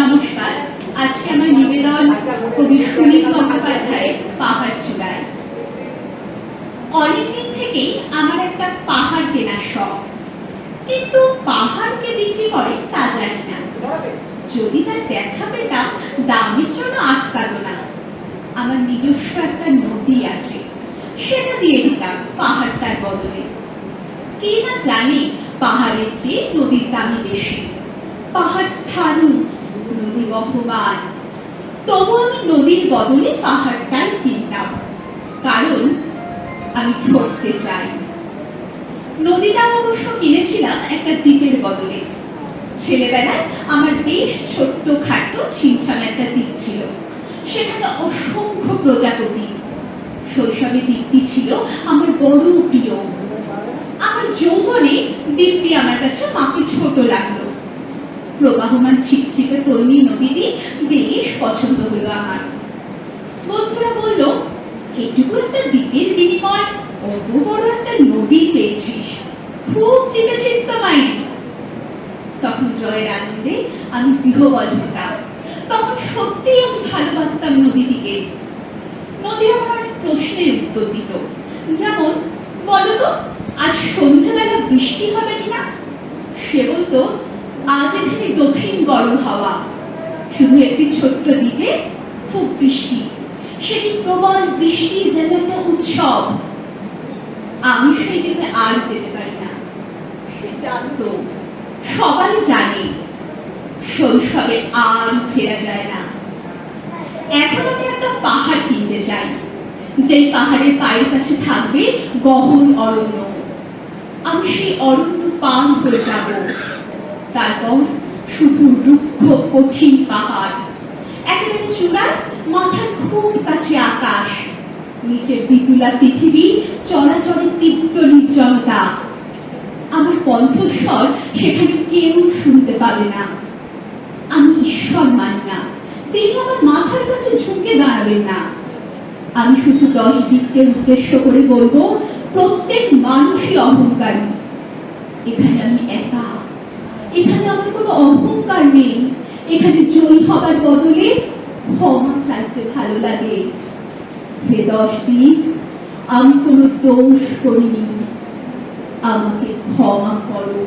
নমস্কার। আজকে আমার নিবেদন কবি সুনীল গঙ্গোপাধ্যায়ের পাহাড় চূড়ায়। অনেকদিন থেকেই আমার একটা পাহাড় কেনার শখ, কিন্তু পাহাড়কে বিক্রি করে তা জানি না। যদি তার দেখা পেতাম দামের জন্য আটকাতো না। আমার নিজস্ব একটা নদী আছে, সেটা দিয়ে দিতাম পাহাড়টার বদলে। কে না জানে পাহাড়ের চেয়ে নদীর দামই বেশি। পাহাড় স্থানু, নদী বহমান। তবু আমি নদীর বদলে পাহাড়টাই কিনতাম, কারণ আমি ঠকতে চাই। নদীটা অবশ্য কিনেছিলাম একটা দ্বীপের বদলে। ছেলেবেলায় আমার বেশ ছোট্ট খাটো ছিমছাম একটা দ্বীপ ছিল, সেখানে অসংখ্য প্রজাপতি। শৈশবে দ্বীপটি ছিল আমার বড় প্রিয়। আমার যৌবনে দ্বীপটি আমার কাছে মাকে ছোট লাগলো। প্রবাহমান ছিপছিপে তরুণী নদীটি বেশ পছন্দ হলো আমার। বন্ধুরা বলল, এইটুকু একটা দ্বীপের বিনিময় অত বড় একটা নদী পেয়েছিস, খুব জিতেছিস তো মাইরি। তখন জয়ের আনন্দে আমি বিহ্বল হতাম। তখন সত্যি আমি ভালোবাসতাম নদীটিকে। নদী আমার অনেক প্রশ্নের উত্তর দিত, যেমন, বলতো আজ সন্ধ্যাবেলা বৃষ্টি হবে কিনা? সে বলতো, আজ এখানে দক্ষিণ গরম হাওয়া, শুধু একটি ছোট্ট দ্বীপে খুব বৃষ্টি। সেটি প্রবল বৃষ্টি যেন একটা উৎসব। আমি সেই দ্বীপে আর যেতে পারি না। সে জানতো, সবাই জানে, শৈশবে আর ফেরা যায় না। এখন আমি একটা পাহাড় কিনতে চাই, যেই পাহাড়ের পায়ের কাছে থাকবে গহন অরণ্য। আমি সেই অরণ্য পান করে যাব। তারপর শুধু রুক্ষ কঠিন পাহাড়, একেবারে চূড়ায় মাথার খুব কাছে আকাশ, নিচে বিপুলা পৃথিবী, চলাচলের তীব্র নির্জনতা। আমার কণ্ঠস্বর সেখানে কেউ শুনতে পাবে না। আমি ঈশ্বর মানি না, তিনি আমার মাথার কাছে ঝুঁকে দাঁড়াবেন না। আমি শুধু 10 দিককে উদ্দেশ্য করে বলবো, প্রত্যেক মানুষই অহংকারী। এখানে আমি একা, এখানে আমার কোনো অহংকার নেই। এখানে জয়ী হবার বদলে ক্ষমা চাইতে ভালো লাগে। হে 10 দিক, আমি কোনো দোষ করিনি, আমাকে ক্ষমা করো।